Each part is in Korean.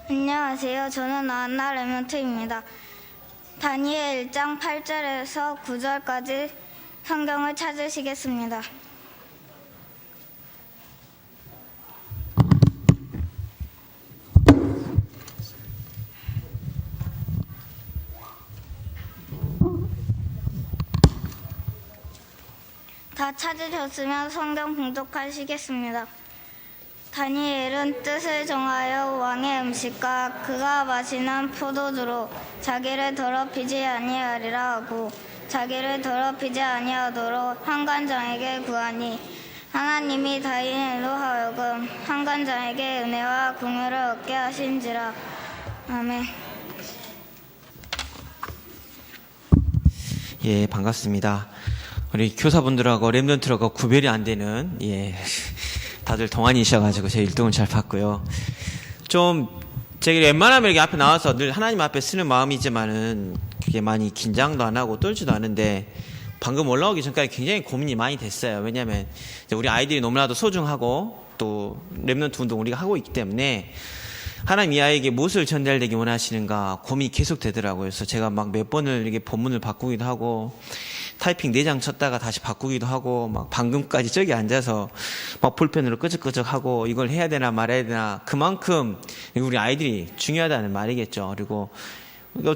안녕하세요. 저는 안나 레몬트입니다. 다니엘 1장 8절에서 9절까지 성경을 찾으시겠습니다. 다 찾으셨으면 성경 봉독하시겠습니다. 다니엘은 뜻을 정하여 왕의 음식과 그가 마시는 포도주로 자기를 더럽히지 아니하리라 하고 자기를 더럽히지 아니하도록 환관장에게 구하니 하나님이 다니엘로 하여금 환관장에게 은혜와 공유를 얻게 하신지라. 아멘. 예, 반갑습니다. 우리 교사분들하고 랩런트하고 구별이 안 되는, 다들 동안이셔가지고 제 1등을 잘 봤고요. 제가 웬만하면 이렇게 앞에 나와서 늘 하나님 앞에 쓰는 마음이지만은 그게 많이 긴장도 안 하고 떨지도 않은데 방금 올라오기 전까지 굉장히 고민이 많이 됐어요. 왜냐면 우리 아이들이 너무나도 소중하고 또 랩런트 운동 우리가 하고 있기 때문에 하나님 이 아이에게 무엇을 전달되기 원하시는가 고민이 계속 되더라고요. 그래서 제가 막 몇 번을 이렇게 본문을 바꾸기도 하고 타이핑 4장 쳤다가 다시 바꾸기도 하고 막 방금까지 저기 앉아서 막 볼펜으로 끄적끄적하고 이걸 해야 되나 말아야 되나 그만큼 우리 아이들이 중요하다는 말이겠죠. 그리고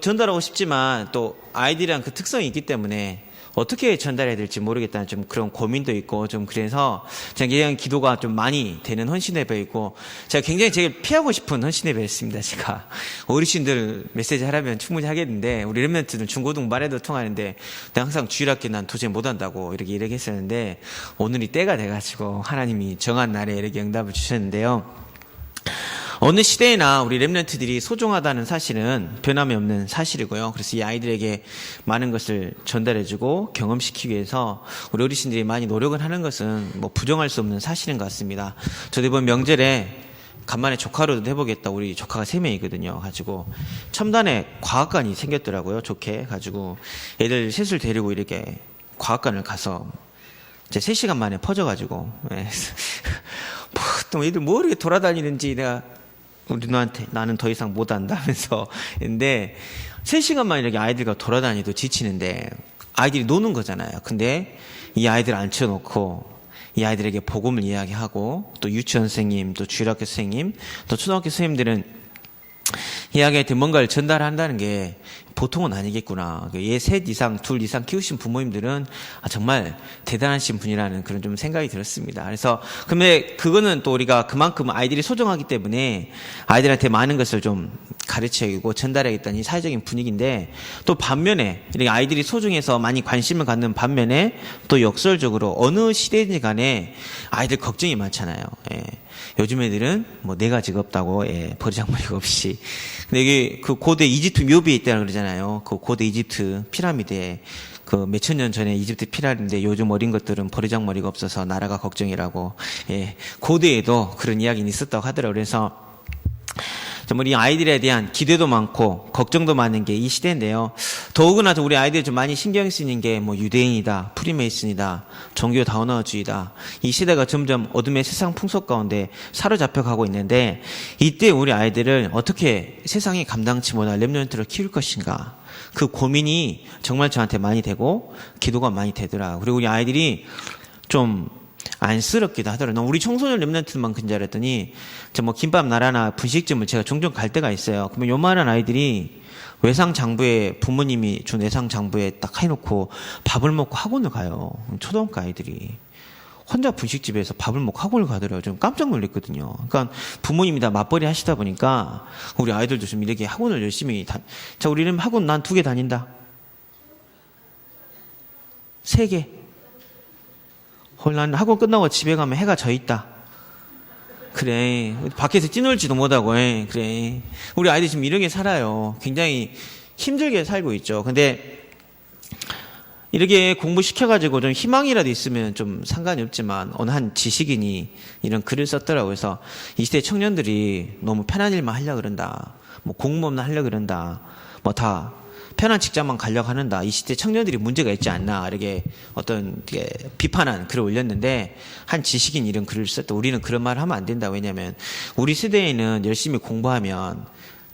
전달하고 싶지만 또 아이들이랑 그 특성이 있기 때문에 어떻게 전달해야 될지 모르겠다는 좀 그런 고민도 있고 좀 그래서 제가 그냥 기도가 좀 많이 되는 헌신예배이고 제가 굉장히 제일 피하고 싶은 헌신예배였습니다. 제가 어르신들 메시지 하려면 충분히 하겠는데 우리 랩런트는 중고등부 말해도 통하는데 항상 주일학교 난 도저히 못한다고 이렇게 얘기했었는데 오늘이 때가 돼가지고 하나님이 정한 날에 이렇게 응답을 주셨는데요. 어느 시대에나 우리 랩런트들이 소중하다는 사실은 변함이 없는 사실이고요. 그래서 이 아이들에게 많은 것을 전달해주고 경험시키기 위해서 우리 어르신들이 많이 노력을 하는 것은 뭐 부정할 수 없는 사실인 것 같습니다. 저도 이번 명절에 간만에 조카로도 해보겠다. 우리 조카가 3명이거든요. 가지고 첨단에 과학관이 생겼더라고요. 좋게 가지고 애들 셋을 데리고 이렇게 과학관을 가서 이제 3시간 만에 퍼져가지고 또 애들 뭐 이렇게 돌아다니는지 내가 우리 누나한테 나는 더 이상 못한다 하면서 근데 3시간만 이렇게 아이들과 돌아다니도 지치는데 아이들이 노는 거잖아요. 근데 이 아이들 앉혀놓고 이 아이들에게 복음을 이야기하고 또 유치원 선생님 또 주일학교 선생님 또 초등학교 선생님들은 이 아이한테 뭔가를 전달한다는 게 보통은 아니겠구나. 얘 셋 이상, 둘 이상 키우신 부모님들은 정말 대단하신 분이라는 그런 좀 생각이 들었습니다. 그래서, 근데 그거는 또 우리가 그만큼 아이들이 소중하기 때문에 아이들한테 많은 것을 좀 가르쳐야겠고 전달해야겠다는 이 사회적인 분위기인데 또 반면에 이렇게 아이들이 소중해서 많이 관심을 갖는 반면에 또 역설적으로 어느 시대든지 간에 아이들 걱정이 많잖아요. 요즘 애들은 뭐 4가지가 없다고, 버리장머리가 없이. 근데 이게 그 고대 이집트 묘비에 있다고 그러잖아요. 그 고대 이집트 피라미드에 그 몇천 년 전에 이집트 피라미드인데 요즘 어린 것들은 버리장머리가 없어서 나라가 걱정이라고. 고대에도 그런 이야기는 있었다고 하더라고요. 그래서 우리 아이들에 대한 기대도 많고 걱정도 많은 게 이 시대인데요. 더욱이나 우리 아이들이 좀 많이 신경 쓰이는 게 뭐 유대인이다, 프리메이슨이다, 종교 다원화주의다. 이 시대가 점점 어둠의 세상 풍속 가운데 사로잡혀가고 있는데 이때 우리 아이들을 어떻게 세상이 감당치 못할 랩런트로 키울 것인가. 그 고민이 정말 저한테 많이 되고 기도가 많이 되더라. 그리고 우리 아이들이 좀 안쓰럽기도 하더라고요. 우리 청소년 랩런트만 근줄 알았더니 뭐 김밥 나라나 분식점을 제가 종종 갈 때가 있어요. 그러면 요만한 아이들이 외상장부에 부모님이 준 외상장부에 딱 해놓고 밥을 먹고 학원을 가요. 초등학교 아이들이 혼자 분식집에서 밥을 먹고 학원을 가더라고요. 좀 깜짝 놀랐거든요. 그러니까 부모님이 다 맞벌이 하시다 보니까 우리 아이들도 좀 이렇게 학원을 열심히 자, 우리는 학원 난 2개 다닌다. 3개. 난 학원 끝나고 집에 가면 해가 져 있다. 그래. 밖에서 뛰놀지도 못하고, 그래. 우리 아이들 지금 이렇게 살아요. 굉장히 힘들게 살고 있죠. 근데 이렇게 공부시켜가지고 좀 희망이라도 있으면 좀 상관이 없지만 어느 한 지식인이 이런 글을 썼더라고요. 그래서 이 시대 청년들이 너무 편한 일만 하려고 그런다. 뭐 공무원만 하려고 그런다. 뭐 다 편한 직장만 가려고 하는다. 이 시대 청년들이 문제가 있지 않나. 이렇게 어떤 비판한 글을 올렸는데 한 지식인 이런 글을 썼다. 우리는 그런 말을 하면 안 된다. 왜냐하면 우리 세대에는 열심히 공부하면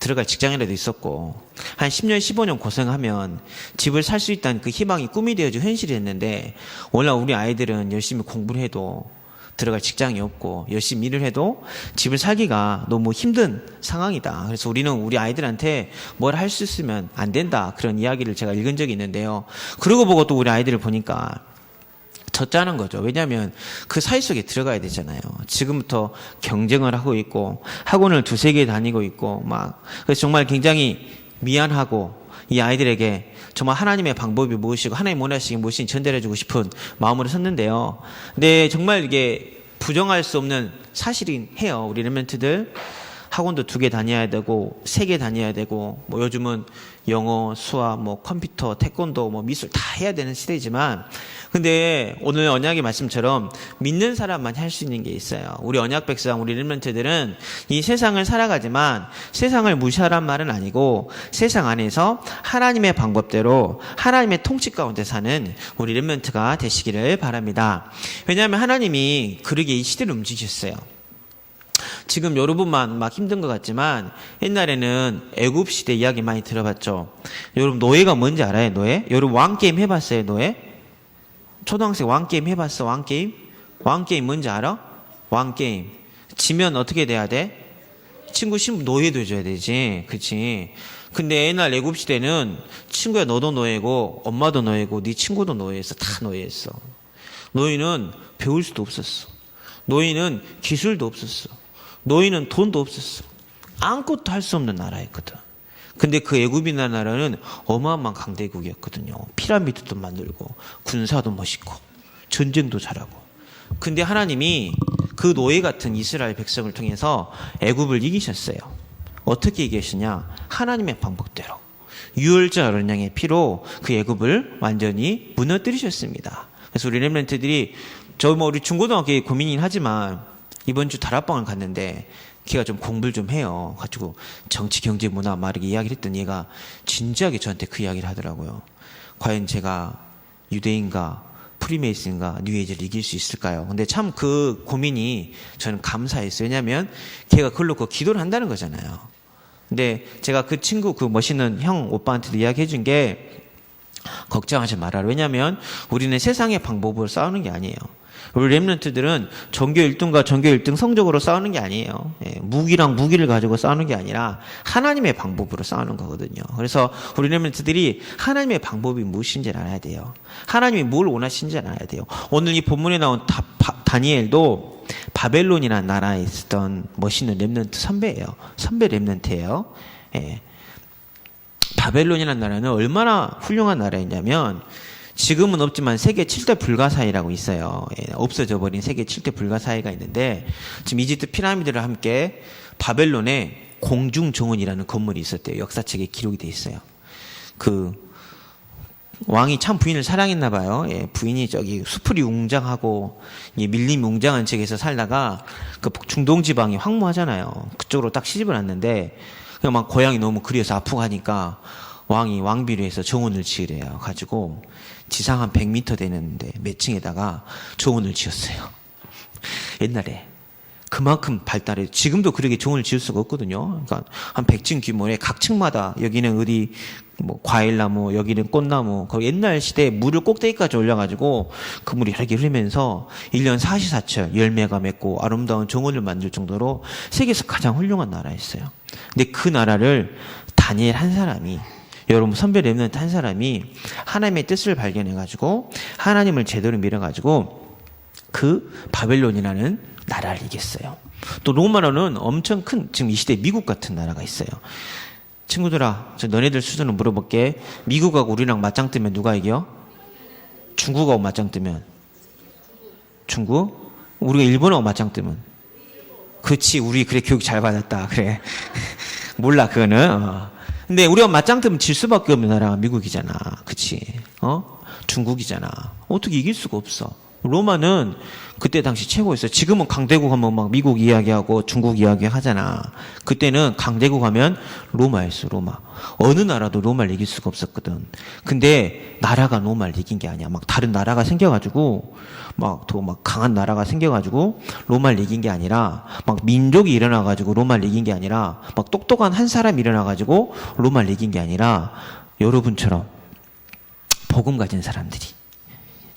들어갈 직장이라도 있었고 한 10년 15년 고생하면 집을 살 수 있다는 그 희망이 꿈이 되어져 현실이 됐는데 오늘 우리 아이들은 열심히 공부를 해도 들어갈 직장이 없고 열심히 일을 해도 집을 살기가 너무 힘든 상황이다. 그래서 우리는 우리 아이들한테 뭘 할 수 있으면 안 된다. 그런 이야기를 제가 읽은 적이 있는데요. 그러고 보고 또 우리 아이들을 보니까 젖자는 거죠. 왜냐하면 그 사이 속에 들어가야 되잖아요. 지금부터 경쟁을 하고 있고 학원을 2-3개 다니고 있고 막 그래서 정말 굉장히 미안하고 이 아이들에게 정말 하나님의 방법이 무엇이고 하나님 원하시기 무엇인지 전달해 주고 싶은 마음으로 섰는데요. 근데 정말 이게 부정할 수 없는 사실인 해요. 우리 렘넌트들 학원도 2개 다녀야 되고 3개 다녀야 되고 뭐 요즘은 영어, 수학, 뭐 컴퓨터, 태권도, 뭐 미술 다 해야 되는 시대지만 근데 오늘 언약의 말씀처럼 믿는 사람만 할 수 있는 게 있어요. 우리 언약 백성, 우리 렘넌트들은 이 세상을 살아가지만 세상을 무시하란 말은 아니고 세상 안에서 하나님의 방법대로 하나님의 통치 가운데 사는 우리 렘넌트가 되시기를 바랍니다. 왜냐하면 하나님이 그러게 이 시대를 움직이셨어요. 지금 여러분만 막 힘든 것 같지만 옛날에는 애굽 시대 이야기 많이 들어봤죠. 여러분 노예가 뭔지 알아요? 노예? 여러분 왕게임 해봤어요? 노예? 초등학생 왕게임 해봤어? 왕게임? 왕게임 뭔지 알아? 왕게임 지면 어떻게 돼야 돼? 친구 신부 노예도 해줘야 되지. 그치? 근데 옛날 애굽 시대는 친구야 너도 노예고 엄마도 노예고 네 친구도 노예했어. 다 노예했어. 노예는 배울 수도 없었어. 노예는 기술도 없었어. 노예는 돈도 없었어. 아무것도 할 수 없는 나라였거든. 근데 그 애굽이라는 나라는 어마어마한 강대국이었거든요. 피라미드도 만들고 군사도 멋있고 전쟁도 잘하고. 근데 하나님이 그 노예 같은 이스라엘 백성을 통해서 애굽을 이기셨어요. 어떻게 이기셨냐? 하나님의 방법대로 유월절 어린 양의 피로 그 애굽을 완전히 무너뜨리셨습니다. 그래서 우리 렘넌트들이 우리 중고등학교에 고민이긴 하지만 이번 주 다락방을 갔는데 걔가 좀 공부를 좀 해요. 가지고 정치, 경제, 문화 막 이렇게 이야기를 했더니 얘가 진지하게 저한테 그 이야기를 하더라고요. 과연 제가 유대인가 프리메이슨과 뉴에이지를 이길 수 있을까요? 근데 참 그 고민이 저는 감사했어요. 왜냐하면 걔가 그걸로 기도를 한다는 거잖아요. 근데 제가 그 친구 그 멋있는 형 오빠한테도 이야기해 준 게 걱정하지 말아라. 왜냐하면 우리는 세상의 방법으로 싸우는 게 아니에요. 우리 렘넌트들은 전교 1등과 전교 1등 성적으로 싸우는 게 아니에요. 무기랑 무기를 가지고 싸우는 게 아니라 하나님의 방법으로 싸우는 거거든요. 그래서 우리 렘넌트들이 하나님의 방법이 무엇인지를 알아야 돼요. 하나님이 뭘 원하시는지 알아야 돼요. 오늘 이 본문에 나온 다니엘도 바벨론이라는 나라에 있었던 멋있는 렘넌트 선배예요. 선배 렘넌트예요. 바벨론이라는 나라는 얼마나 훌륭한 나라였냐면 지금은 없지만 세계 7대 불가사의라고 있어요. 없어져 버린 세계 7대 불가사의가 있는데 지금 이집트 피라미드를 함께 바벨론에 공중정원이라는 건물이 있었대요. 역사책에 기록이 돼 있어요. 그 왕이 참 부인을 사랑했나 봐요. 부인이 저기 수풀이 웅장하고 밀림이 웅장한 지역에서 살다가 그 중동 지방이 황무하잖아요. 그쪽으로 딱 시집을 왔는데 그냥 막 고향이 너무 그리워서 아프고 하니까 왕이 왕비로 해서 정원을 지으래요. 가지고 지상 한 100m 되는데 몇 층에다가 정원을 지었어요. 옛날에 그만큼 발달해. 지금도 그렇게 정원을 지을 수가 없거든요. 그러니까 한 100층 규모의 각 층마다 여기는 어디 뭐 과일나무, 여기는 꽃나무. 그 옛날 시대에 물을 꼭대기까지 올려가지고 그 물이 이렇게 흐르면서 1년 44철 열매가 맺고 아름다운 정원을 만들 정도로 세계에서 가장 훌륭한 나라였어요. 근데 그 나라를 다니엘 한 사람이 여러분 선배 렘넌트 한 사람이 하나님의 뜻을 발견해가지고 하나님을 제대로 밀어가지고 그 바벨론이라는 나라를 이겼어요. 또 로마로는 엄청 큰 지금 이 시대 미국 같은 나라가 있어요. 친구들아, 저 너네들 수준을 물어볼게. 미국하고 우리랑 맞짱 뜨면 누가 이겨? 중국하고 맞짱 뜨면 중국? 우리가 일본하고 맞짱 뜨면 그치, 우리 그래 교육 잘 받았다. 그래. 몰라 그거는. 근데 우리가 맞짱 뜨면 질 수밖에 없는 나라가 미국이잖아. 그치? 중국이잖아. 어떻게 이길 수가 없어. 로마는 그때 당시 최고였어요. 지금은 강대국 하면 막 미국 이야기하고 중국 이야기 하잖아. 그때는 강대국 하면 로마였어, 로마. 어느 나라도 로마를 이길 수가 없었거든. 근데 나라가 로마를 이긴 게 아니야. 막 다른 나라가 생겨가지고 막 더 막 강한 나라가 생겨가지고 로마를 이긴 게 아니라 막 민족이 일어나가지고 로마를 이긴 게 아니라 막 똑똑한 한 사람이 일어나가지고 로마를 이긴 게 아니라 여러분처럼 복음 가진 사람들이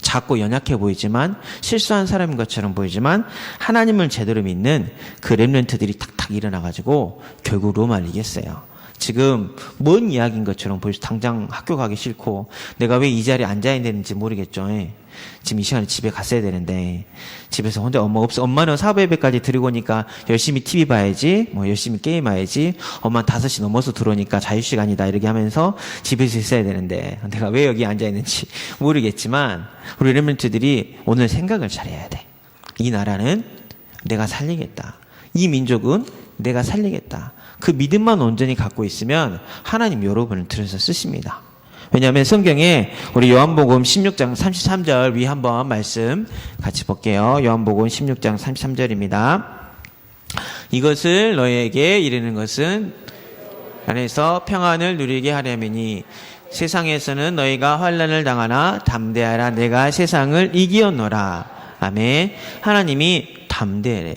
작고 연약해 보이지만 실수한 사람인 것처럼 보이지만 하나님을 제대로 믿는 그 렘넌트들이 탁탁 일어나가지고 결국 로마를 이겼어요. 지금 뭔 이야기인 것처럼 보이죠. 당장 학교 가기 싫고 내가 왜 이 자리에 앉아야 되는지 모르겠죠. 지금 이 시간에 집에 갔어야 되는데 집에서 혼자 엄마는 사업 예배까지 들고 오니까 열심히 TV 봐야지, 뭐 열심히 게임해야지. 엄마는 5시 넘어서 들어오니까 자유시간이다 이렇게 하면서 집에서 있어야 되는데 내가 왜 여기 앉아 있는지 모르겠지만 우리 렘넌트들이 오늘 생각을 잘해야 돼. 이 나라는 내가 살리겠다. 이 민족은 내가 살리겠다. 그 믿음만 온전히 갖고 있으면 하나님 여러분을 들여서 쓰십니다. 왜냐하면 성경에 우리 요한복음 16장 33절 위 한번 말씀 같이 볼게요. 요한복음 16장 33절입니다. 이것을 너희에게 이르는 것은 안에서 평안을 누리게 하려니니 세상에서는 너희가 환난을 당하나 담대하라 내가 세상을 이기었노라. 아멘. 하나님이 담대해요.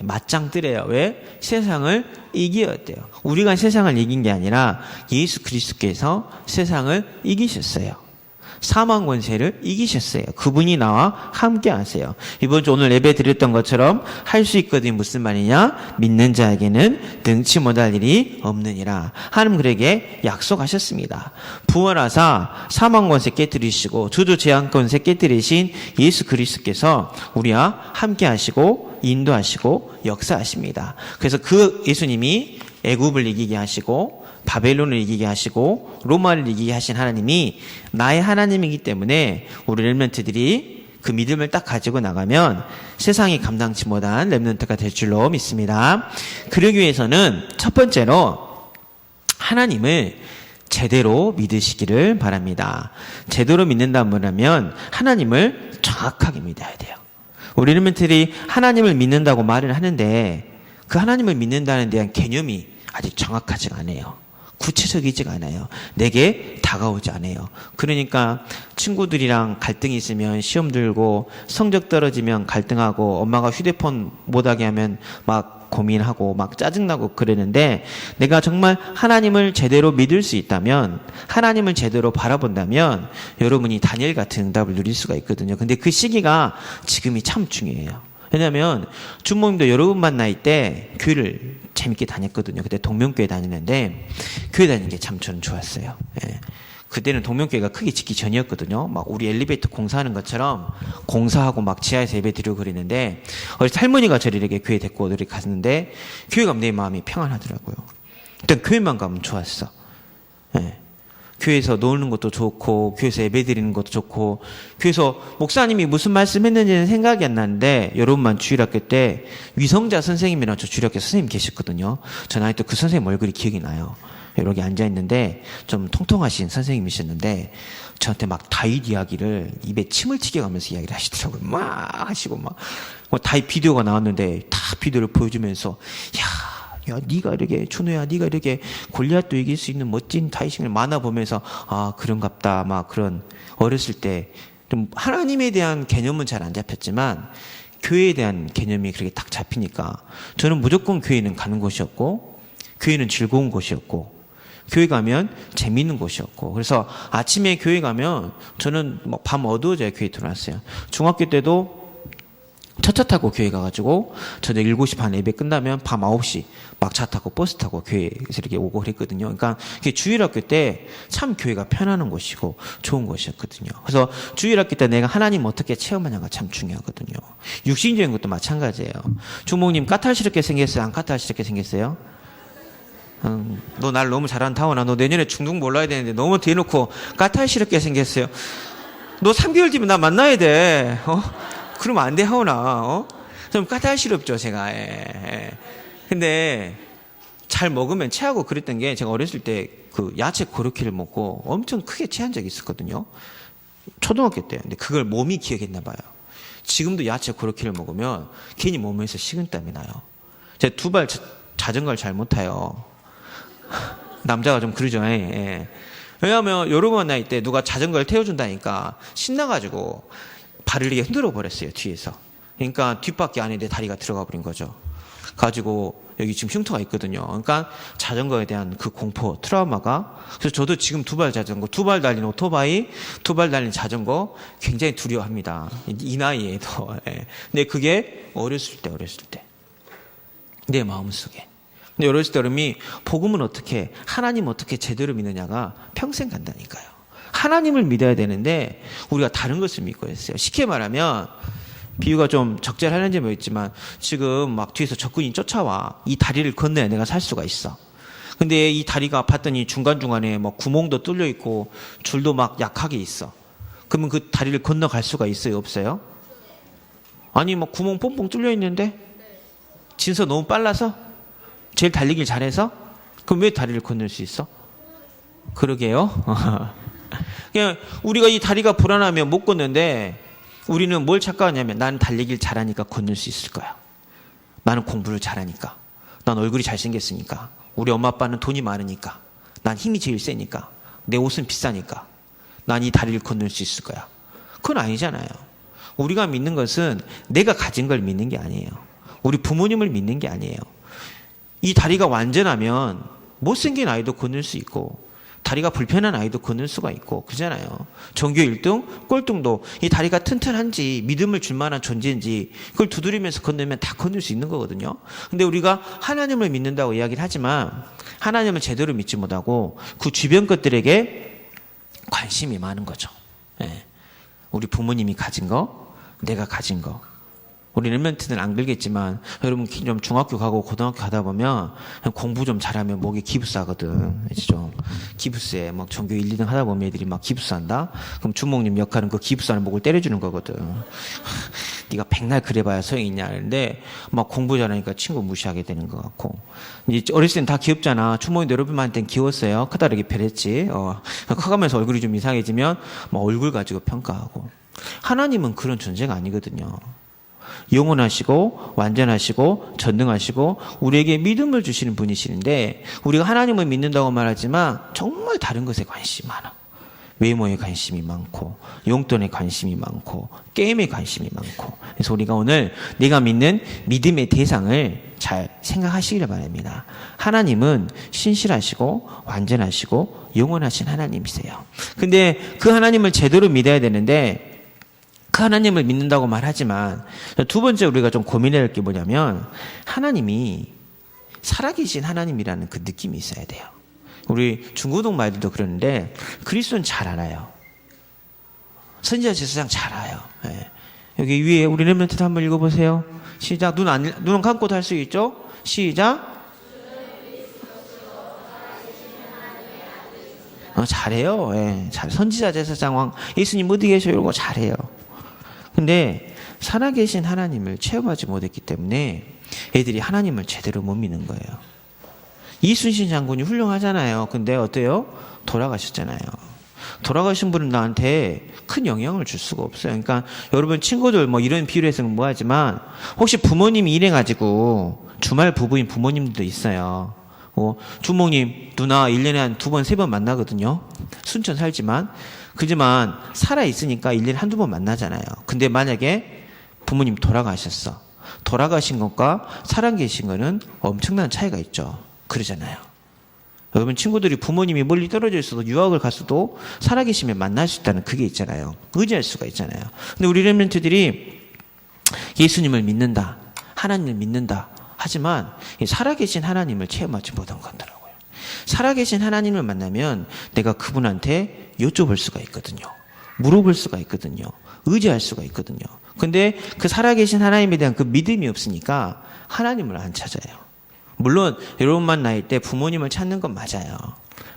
맞짱 뜨래요. 왜? 세상을 이기었대요. 우리가 세상을 이긴 게 아니라 예수 그리스도께서 세상을 이기셨어요. 사망 권세를 이기셨어요. 그분이 나와 함께 하세요. 이번 주 오늘 예배 드렸던 것처럼 할 수 있거든요. 무슨 말이냐? 믿는 자에게는 능치 못할 일이 없느니라. 하나님 그에게 약속하셨습니다. 부활하사 사망 권세 깨뜨리시고 주도 제한 권세 깨뜨리신 예수 그리스도께서 우리와 함께 하시고 인도하시고 역사하십니다. 그래서 그 예수님이 애굽을 이기게 하시고 바벨론을 이기게 하시고 로마를 이기게 하신 하나님이 나의 하나님이기 때문에 우리 렘넌트들이 그 믿음을 딱 가지고 나가면 세상이 감당치 못한 렘넌트가 될 줄로 믿습니다. 그러기 위해서는 첫 번째로 하나님을 제대로 믿으시기를 바랍니다. 제대로 믿는다는 뭐냐면 하나님을 정확하게 믿어야 돼요. 우리 렘넌트들이 하나님을 믿는다고 말을 하는데 그 하나님을 믿는다는 대한 개념이 아직 정확하지가 않아요. 구체적이지가 않아요. 내게 다가오지 않아요. 그러니까 친구들이랑 갈등이 있으면 시험 들고 성적 떨어지면 갈등하고 엄마가 휴대폰 못하게 하면 막 고민하고 막 짜증나고 그러는데 내가 정말 하나님을 제대로 믿을 수 있다면 하나님을 제대로 바라본다면 여러분이 다니엘 같은 응답을 누릴 수가 있거든요. 근데 그 시기가 지금이 참 중요해요. 왜냐하면 주모님도 여러분 만날 때 교회를 재밌게 다녔거든요. 그때 동명교회 다니는데 교회 다니는 게 참 저는 좋았어요. 예. 그때는 동명교회가 크게 짓기 전이었거든요. 막 우리 엘리베이터 공사하는 것처럼 공사하고 막 지하에서 예배 드리고 그랬는데 어제 할머니가 저를 이렇게 교회 데리고 이렇게 갔는데 교회 가면 내 마음이 평안하더라고요. 일단 교회만 가면 좋았어. 예. 교회에서 노는 것도 좋고 교회에서 예배 드리는 것도 좋고 교회에서 목사님이 무슨 말씀했는지는 생각이 안 나는데 여러분만 주일학교 때 위성자 선생님이랑 저 주일학교 선생님 계셨거든요. 전 아직도 그 선생님 얼굴이 기억이 나요. 여기 앉아있는데 좀 통통하신 선생님이셨는데 저한테 막 다윗 이야기를 입에 침을 튀겨가면서 이야기를 하시더라고요. 막 하시고 막 다윗 비디오가 나왔는데 다 비디오를 보여주면서 야, 네가 이렇게 준호야, 네가 이렇게 골리앗도 이길 수 있는 멋진 다윗을 만나 보면서 아 그런갑다. 막 그런 어렸을 때 좀 하나님에 대한 개념은 잘 안 잡혔지만 교회에 대한 개념이 그렇게 딱 잡히니까 저는 무조건 교회는 가는 곳이었고 교회는 즐거운 곳이었고 교회 가면 재미있는 곳이었고 그래서 아침에 교회 가면 저는 밤 어두워져야 교회 들어왔어요. 중학교 때도 첫차 타고 교회 가가지고 저녁 7시 반 예배 끝나면 밤 9시 막 차 타고 버스 타고 교회에서 이렇게 오고 그랬거든요. 그러니까 주일학교 때 참 교회가 편안한 곳이고 좋은 곳이었거든요. 그래서 주일학교 때 내가 하나님 어떻게 체험하냐가 참 중요하거든요. 육신적인 것도 마찬가지예요. 주목님 까탈스럽게 생겼어요? 안 까탈스럽게 생겼어요? 너 날 너무 잘한다 하오나 너 내년에 중등 몰라야 되는데 너무 대놓고 까탈스럽게 생겼어요. 너 3개월 뒤면 나 만나야 돼. 그러면 안 돼 하오나. 좀 까탈스럽죠 제가. 근데 잘 먹으면 체하고 그랬던 게 제가 어렸을 때 그 야채 고로케를 먹고 엄청 크게 체한 적이 있었거든요. 초등학교 때. 근데 그걸 몸이 기억했나 봐요. 지금도 야채 고로케를 먹으면 괜히 몸에서 식은땀이 나요. 제가 2발 자전거를 잘 못 타요. 남자가 좀 그러죠. 예. 왜냐하면 여러분 나이 때 누가 자전거를 태워준다니까 신나가지고 발을 이렇게 흔들어 버렸어요, 뒤에서. 그러니까 뒷바퀴 안에 내 다리가 들어가 버린 거죠. 가지고 여기 지금 흉터가 있거든요. 그러니까 자전거에 대한 그 공포, 트라우마가. 그래서 저도 지금 2발 자전거, 2발 달린 오토바이, 2발 달린 자전거 굉장히 두려워합니다. 이 나이에도. 예. 근데 그게 어렸을 때. 내 마음속에. 근데 어렸을 때 여러분이 복음은 어떻게, 하나님 어떻게 제대로 믿느냐가 평생 간다니까요. 하나님을 믿어야 되는데 우리가 다른 것을 믿고 있어요. 쉽게 말하면 비유가 좀 적절하는지 모르겠지만 지금 막 뒤에서 적군이 쫓아와. 이 다리를 건너야 내가 살 수가 있어. 근데 이 다리가 봤더니 중간중간에 뭐 구멍도 뚫려 있고 줄도 막 약하게 있어. 그러면 그 다리를 건너갈 수가 있어요, 없어요? 아니 뭐 구멍 뽕뽕 뚫려 있는데 진서 너무 빨라서? 제일 달리길 잘해서? 그럼 왜 다리를 건널 수 있어? 그러게요. 그냥 우리가 이 다리가 불안하면 못 걷는데 우리는 뭘 착각하냐면 나는 달리길 잘하니까 건널 수 있을 거야. 나는 공부를 잘하니까. 난 얼굴이 잘생겼으니까. 우리 엄마 아빠는 돈이 많으니까. 난 힘이 제일 세니까. 내 옷은 비싸니까. 난 이 다리를 건널 수 있을 거야. 그건 아니잖아요. 우리가 믿는 것은 내가 가진 걸 믿는 게 아니에요. 우리 부모님을 믿는 게 아니에요. 이 다리가 완전하면 못생긴 아이도 건널 수 있고 다리가 불편한 아이도 건널 수가 있고 그러잖아요. 전교 1등, 꼴등도 이 다리가 튼튼한지 믿음을 줄 만한 존재인지 그걸 두드리면서 건너면 다 건널 수 있는 거거든요. 근데 우리가 하나님을 믿는다고 이야기를 하지만 하나님을 제대로 믿지 못하고 그 주변 것들에게 관심이 많은 거죠. 예. 우리 부모님이 가진 거, 내가 가진 거. 우리 랩런트는 안 그러겠지만 여러분 좀 중학교 가고 고등학교 가다 보면 공부 좀 잘하면 목에 기부싸거든. 좀 기부세 막 전교 1, 2등 하다 보면 애들이 막 기부싸한다. 그럼 주목님 역할은 그 기부싸는 목을 때려주는 거거든. 네가 백날 그래봐야 소용이 있냐. 근데 막 공부 잘하니까 친구 무시하게 되는 것 같고. 이제 어렸을 땐 다 귀엽잖아. 주목님 여러분한테는 귀여웠어요. 크다 이렇게 별했지. 커가면서 얼굴이 좀 이상해지면 막 얼굴 가지고 평가하고. 하나님은 그런 존재가 아니거든요. 영원하시고 완전하시고 전능하시고 우리에게 믿음을 주시는 분이시는데 우리가 하나님을 믿는다고 말하지만 정말 다른 것에 관심이 많아. 외모에 관심이 많고 용돈에 관심이 많고 게임에 관심이 많고. 그래서 우리가 오늘 내가 믿는 믿음의 대상을 잘 생각하시기를 바랍니다. 하나님은 신실하시고 완전하시고 영원하신 하나님이세요. 근데 그 하나님을 제대로 믿어야 되는데 그 하나님을 믿는다고 말하지만 두 번째 우리가 좀 고민해야 할 게 뭐냐면 하나님이 살아계신 하나님이라는 그 느낌이 있어야 돼요. 우리 중고등 말들도 그러는데 그리스도는 잘 알아요. 선지자 제사장 잘 알아요. 네. 여기 위에 우리 렘넌트 한번 읽어보세요. 시작. 눈 감고도 할 수 있죠? 시작. 잘해요. 예. 잘. 선지자 제사장 왕 예수님 어디 계셔요? 이런 거 잘해요. 근데 살아계신 하나님을 체험하지 못했기 때문에 애들이 하나님을 제대로 못 믿는 거예요. 이순신 장군이 훌륭하잖아요. 근데 어때요? 돌아가셨잖아요. 돌아가신 분은 나한테 큰 영향을 줄 수가 없어요. 그러니까 여러분 친구들 뭐 이런 비유를 해서는 뭐하지만 혹시 부모님이 일해가지고 주말 부부인 부모님들도 있어요. 주모님 누나 1년에 한 2번 3번 만나거든요. 순천 살지만 그지만 살아있으니까 1년에 한두 번 만나잖아요. 근데 만약에 부모님 돌아가셨어. 돌아가신 것과 살아계신 거는 엄청난 차이가 있죠. 그러잖아요. 여러분 친구들이 부모님이 멀리 떨어져 있어도 유학을 갔어도 살아계시면 만날 수 있다는 그게 있잖아요. 의지할 수가 있잖아요. 근데 우리 렘넌트들이 예수님을 믿는다. 하나님을 믿는다. 하지만 살아계신 하나님을 체험하지 못한 거더라고요. 살아계신 하나님을 만나면 내가 그분한테 여쭤볼 수가 있거든요. 물어볼 수가 있거든요. 의지할 수가 있거든요. 근데 그 살아계신 하나님에 대한 그 믿음이 없으니까 하나님을 안 찾아요. 물론 여러분만 나이 때 부모님을 찾는 건 맞아요.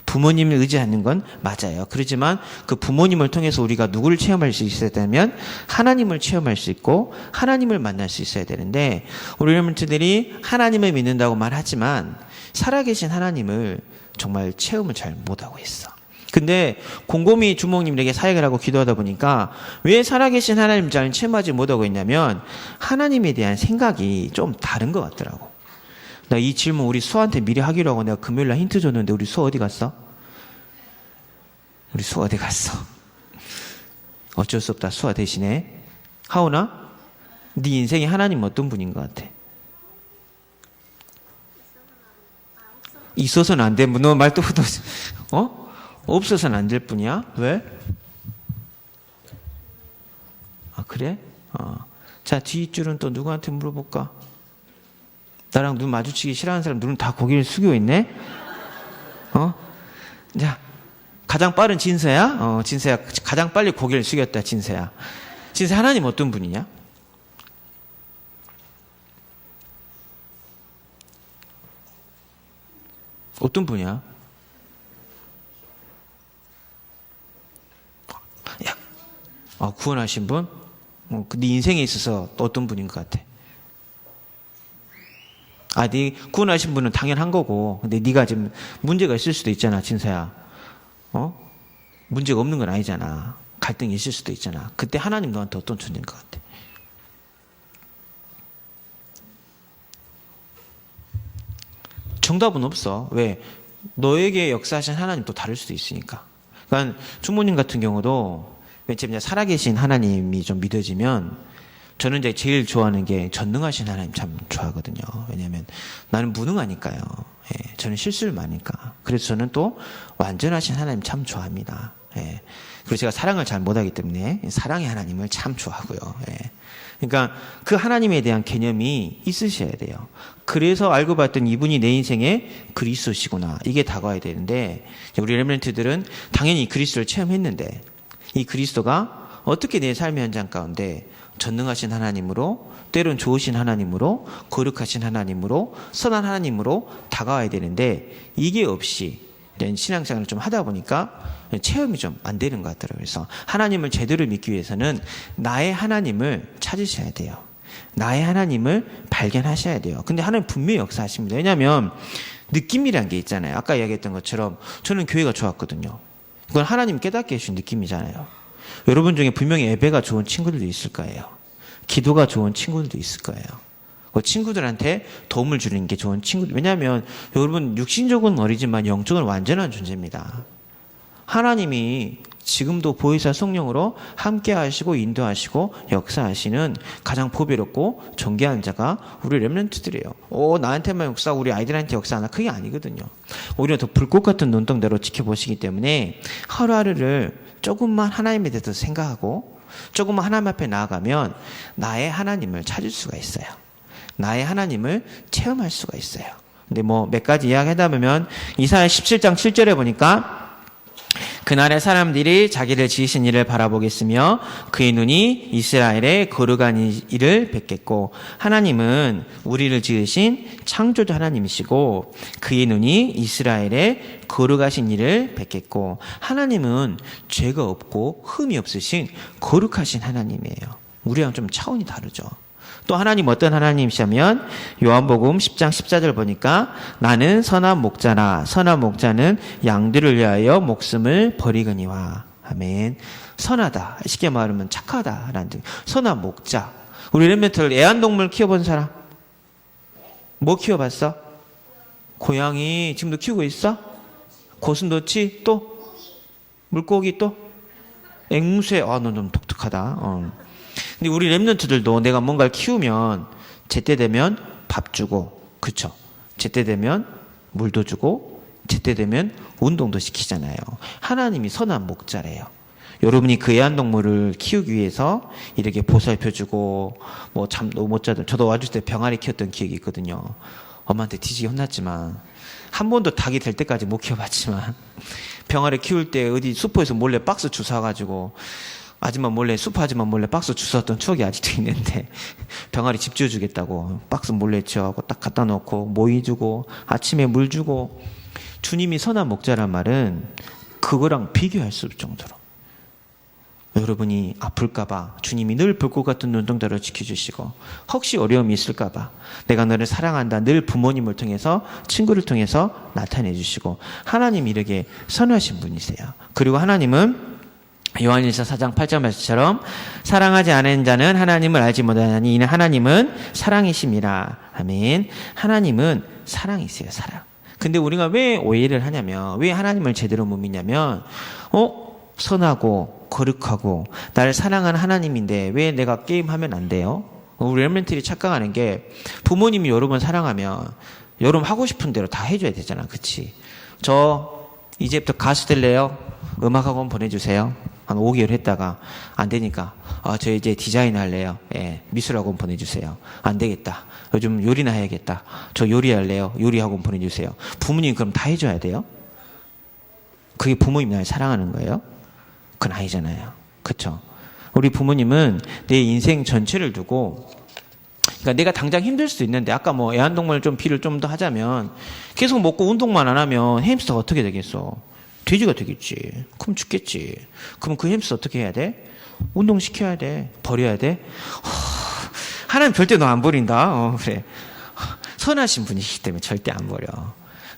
부모님을 의지하는 건 맞아요. 그렇지만 그 부모님을 통해서 우리가 누구를 체험할 수 있어야 되면 하나님을 체험할 수 있고 하나님을 만날 수 있어야 되는데 우리 렘넌트들이 하나님을 믿는다고 말하지만 살아계신 하나님을 정말 체험을 잘 못하고 있어. 근데 곰곰이 주목님에게 사역을 하고 기도하다 보니까 왜 살아계신 하나님 잘 체험하지 못하고 있냐면 하나님에 대한 생각이 좀 다른 것 같더라고. 나 이 질문 우리 수아한테 미리 하기로 하고 내가 금요일날 힌트 줬는데 우리 수아 어디 갔어? 우리 수아 어디 갔어? 어쩔 수 없다. 수아 대신에 하오나 네 인생에 하나님 어떤 분인 것 같아? 있어서는 안 돼. 너 말도 없어서는 안 될 뿐이야? 왜? 아, 그래? 자, 뒷줄은 또 누구한테 물어볼까? 나랑 눈 마주치기 싫어하는 사람 눈은 다 고개를 숙이고 있네? 자, 가장 빠른 진서야? 진서야, 가장 빨리 고개를 숙였다, 진서야. 진서 하나님 어떤 분이냐? 어떤 분이야? 구원하신 분? 네 인생에 있어서 어떤 분인 것 같아? 네 구원하신 분은 당연한 거고, 근데 네가 지금 문제가 있을 수도 있잖아, 진서야. 문제가 없는 건 아니잖아. 갈등이 있을 수도 있잖아. 그때 하나님 너한테 어떤 존재인 것 같아? 정답은 없어. 왜? 너에게 역사하신 하나님 또 다를 수도 있으니까. 그러니까 주모님 같은 경우도 맨 처음에 살아계신 하나님이 좀 믿어지면 저는 이제 제일 좋아하는 게 전능하신 하나님 참 좋아하거든요. 왜냐하면 나는 무능하니까요. 예, 저는 실수를 많으니까. 그래서 저는 또 완전하신 하나님 참 좋아합니다. 예. 그리고 제가 사랑을 잘 못하기 때문에 사랑의 하나님을 참 좋아하고요. 예. 그러니까 그 하나님에 대한 개념이 있으셔야 돼요. 그래서 알고 봤더니 이분이 내 인생의 그리스도시구나. 이게 다가와야 되는데 우리 렘넌트들은 당연히 그리스도를 체험했는데 이 그리스도가 어떻게 내 삶의 현장 가운데 전능하신 하나님으로 때론 좋으신 하나님으로 거룩하신 하나님으로 선한 하나님으로 다가와야 되는데 이게 없이 신앙생활을 좀 하다 보니까 체험이 좀 안 되는 것 같더라고요. 그래서 하나님을 제대로 믿기 위해서는 나의 하나님을 찾으셔야 돼요. 나의 하나님을 발견하셔야 돼요. 근데 하나님 분명히 역사하십니다. 왜냐하면 느낌이란 게 있잖아요. 아까 이야기했던 것처럼 저는 교회가 좋았거든요. 그건 하나님 깨닫게 해주신 느낌이잖아요. 여러분 중에 분명히 예배가 좋은 친구들도 있을 거예요. 기도가 좋은 친구들도 있을 거예요. 그 친구들한테 도움을 주는 게 좋은 친구들. 왜냐하면 여러분 육신적은 어리지만 영적은 완전한 존재입니다. 하나님이 지금도 보혜사 성령으로 함께 하시고 인도하시고 역사하시는 가장 보배롭고 존귀한 자가 우리 렘넌트들이에요. 나한테만 역사하고 우리 아이들한테 역사하나? 그게 아니거든요. 오히려 더 불꽃 같은 눈동자로 지켜보시기 때문에 하루하루를 조금만 하나님에 대해서 생각하고 조금만 하나님 앞에 나아가면 나의 하나님을 찾을 수가 있어요. 나의 하나님을 체험할 수가 있어요. 근데 몇 가지 이야기하다 보면 이사야 17장 7절에 보니까 그날의 사람들이 자기를 지으신 이를 바라보겠으며 그의 눈이 이스라엘의 거룩한 이를 뵙겠고 하나님은 우리를 지으신 창조주 하나님이시고 그의 눈이 이스라엘의 거룩하신 이를 뵙겠고 하나님은 죄가 없고 흠이 없으신 거룩하신 하나님이에요. 우리랑 좀 차원이 다르죠. 또 하나님 어떤 하나님이시냐면 요한복음 10장 14절 보니까 나는 선한 목자라 선한 목자는 양들을 위하여 목숨을 버리거니와. 아멘. 선하다. 쉽게 말하면 착하다라는 뜻. 선한 목자. 우리 렘넌트들 애완동물 키워본 사람? 뭐 키워봤어? 고양이 지금도 키우고 있어? 고슴도치 또? 물고기 또? 앵무새. 너 좀 독특하다. 근데 우리 렘넌트들도 내가 뭔가를 키우면 제때 되면 밥 주고, 그쵸? 제때 되면 물도 주고, 제때 되면 운동도 시키잖아요. 하나님이 선한 목자래요. 여러분이 그 애완동물을 키우기 위해서 이렇게 보살펴주고, 잠도 못 자든, 저도 와줄 때 병아리 키웠던 기억이 있거든요. 엄마한테 뒤지게 혼났지만, 한 번도 닭이 될 때까지 못 키워봤지만, 병아리 키울 때 어디 슈퍼에서 몰래 박스 주워가지고, 슈퍼 아줌마 몰래 박스 주웠던 추억이 아직도 있는데 병아리 집 지어주겠다고 박스 몰래 지어갖고 딱 갖다 놓고 모이 주고 아침에 물 주고 주님이 선한 목자란 말은 그거랑 비교할 수 없을 정도로 여러분이 아플까봐 주님이 늘 불꽃 같은 눈동자로 지켜주시고, 혹시 어려움이 있을까봐 내가 너를 사랑한다 늘 부모님을 통해서, 친구를 통해서 나타내 주시고, 하나님이 이렇게 선하신 분이세요. 그리고 하나님은 요한일서 4장 8절 말씀처럼 사랑하지 않은 자는 하나님을 알지 못하나니 이는 하나님은 사랑이심이라. 아멘. 하나님은 사랑이세요. 사랑. 근데 우리가 왜 오해를 하냐면, 왜 하나님을 제대로 못 믿냐면, 선하고 거룩하고 나를 사랑하는 하나님인데 왜 내가 게임하면 안 돼요? 우리 렘넌트들이 착각하는 게, 부모님이 여러분 사랑하면 여러분 하고 싶은 대로 다 해줘야 되잖아. 그치? 저 이제부터 가수 될래요? 음악학원 보내주세요. 한 5개월 했다가 안 되니까 저 이제 디자인 할래요. 예, 미술학원 보내주세요. 안 되겠다. 요즘 요리나 해야겠다. 저 요리할래요. 요리학원 보내주세요. 부모님 그럼 다 해줘야 돼요? 그게 부모님이 날 사랑하는 거예요? 그건 아니잖아요. 그쵸? 우리 부모님은 내 인생 전체를 두고, 그러니까 내가 당장 힘들 수도 있는데, 아까 뭐 애완동물 좀 비를 좀 더 하자면, 계속 먹고 운동만 안 하면 햄스터가 어떻게 되겠어? 돼지가 되겠지. 그럼 죽겠지. 그럼 그 햄스터 어떻게 해야 돼? 운동시켜야 돼. 버려야 돼? 하나님 절대 너 안 버린다. 그래. 선하신 분이시기 때문에 절대 안 버려.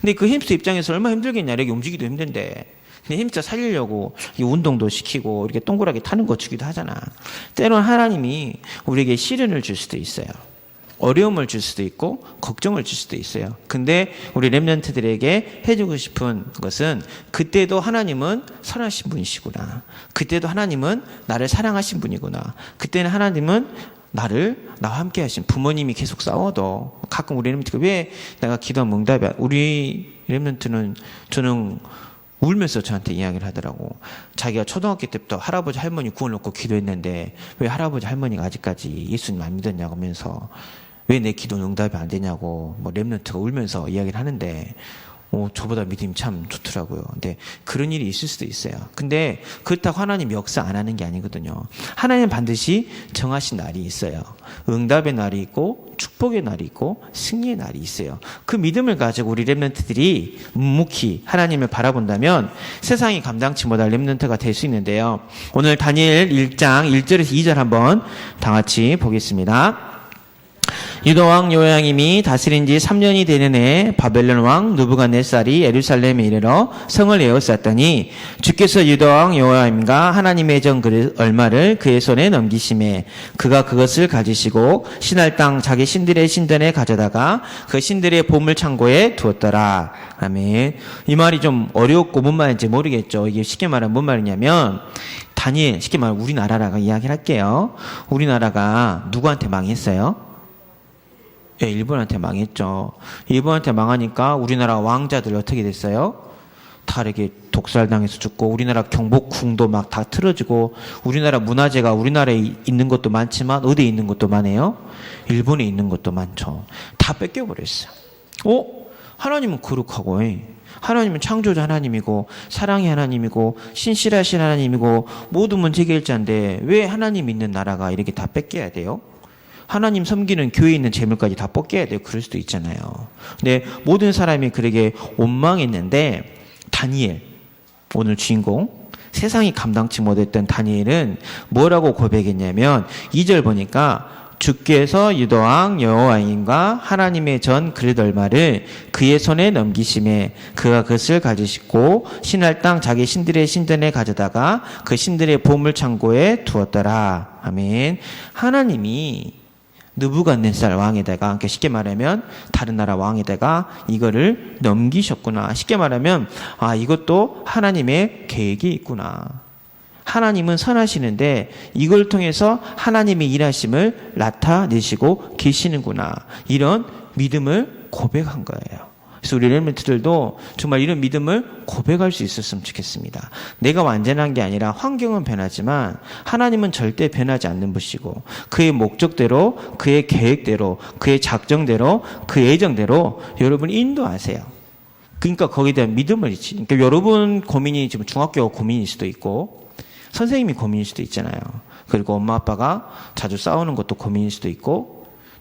근데 그 햄스터 입장에서 얼마나 힘들겠냐. 이렇게 움직이기도 힘든데. 근데 햄스터 살리려고 운동도 시키고 이렇게 동그랗게 타는 거 주기도 하잖아. 때로는 하나님이 우리에게 시련을 줄 수도 있어요. 어려움을 줄 수도 있고 걱정을 줄 수도 있어요. 근데 우리 렘넌트들에게 해주고 싶은 것은, 그때도 하나님은 선하신 분이시구나. 그때도 하나님은 나를 사랑하신 분이구나. 그때는 하나님은 나와 함께 하신, 부모님이 계속 싸워도 가끔 우리 렘넌트가 왜 내가 기도하면 응답이, 우리 렘넌트는 저는 울면서 저한테 이야기를 하더라고. 자기가 초등학교 때부터 할아버지 할머니 구원받고 기도했는데 왜 할아버지 할머니가 아직까지 예수님 안 믿었냐고 하면서, 왜 내 기도는 응답이 안 되냐고 뭐 렘넌트가 울면서 이야기를 하는데, 저보다 믿음이 참 좋더라고요. 근데 그런 일이 있을 수도 있어요. 근데 그렇다고 하나님 역사 안 하는 게 아니거든요. 하나님 반드시 정하신 날이 있어요. 응답의 날이 있고 축복의 날이 있고 승리의 날이 있어요. 그 믿음을 가지고 우리 렘넌트들이 묵묵히 하나님을 바라본다면 세상이 감당치 못할 렘넌트가 될 수 있는데요. 오늘 다니엘 1장 1절에서 2절 한번 다 같이 보겠습니다. 유다왕 요야김이 다스린 지 3년이 되는 해 바벨론 왕 느부갓네살이 예루살렘에 이르러 성을 에워쌌더니, 주께서 유다왕 요야김과 하나님의 정 그릇 얼마를 그의 손에 넘기심에 그가 그것을 가지시고 신할 땅 자기 신들의 신전에 가져다가 그 신들의 보물 창고에 두었더라. 아멘. 이 말이 좀 어렵고 뭔 말인지 모르겠죠. 이게 쉽게 말하면 뭔 말이냐면, 다니엘, 쉽게 말하면 우리나라라고 이야기를 할게요. 우리나라가 누구한테 망했어요? 예, 일본한테 망했죠. 일본한테 망하니까 우리나라 왕자들 어떻게 됐어요? 다 이렇게 독살당해서 죽고, 우리나라 경복궁도 막 다 틀어지고, 우리나라 문화재가 우리나라에 있는 것도 많지만 어디에 있는 것도 많아요? 일본에 있는 것도 많죠. 다 뺏겨버렸어요. 하나님은 거룩하고, 하나님은 창조자 하나님이고 사랑의 하나님이고 신실하신 하나님이고 모든 문제 해결자인데 왜 하나님 있는 나라가 이렇게 다 뺏겨야 돼요? 하나님 섬기는 교회에 있는 재물까지 다 뺏겨야 돼요. 그럴 수도 있잖아요. 근데 모든 사람이 그에게 원망했는데, 다니엘, 오늘 주인공, 세상이 감당치 못했던 다니엘은 뭐라고 고백했냐면, 2절 보니까 주께서 유다왕 여호와임과 하나님의 전 그릇 얼마를 그의 손에 넘기심에 그가 그것을 가지시고 신할 땅 자기 신들의 신전에 가져다가 그 신들의 보물 창고에 두었더라. 아멘. 하나님이 느부갓네살 왕에다가, 그러니까 쉽게 말하면 다른 나라 왕에다가 이거를 넘기셨구나. 쉽게 말하면 이것도 하나님의 계획이 있구나. 하나님은 선하시는데 이걸 통해서 하나님의 일하심을 나타내시고 계시는구나. 이런 믿음을 고백한 거예요. 그래서 우리 렘넌트들도 정말 이런 믿음을 고백할 수 있었으면 좋겠습니다. 내가 완전한 게 아니라 환경은 변하지만 하나님은 절대 변하지 않는 분이시고 그의 목적대로, 그의 계획대로, 그의 작정대로, 그의 예정대로 여러분 인도하세요. 그러니까 거기에 대한 믿음을 있지. 그러니까 여러분 고민이 지금 중학교 고민일 수도 있고 선생님이 고민일 수도 있잖아요. 그리고 엄마 아빠가 자주 싸우는 것도 고민일 수도 있고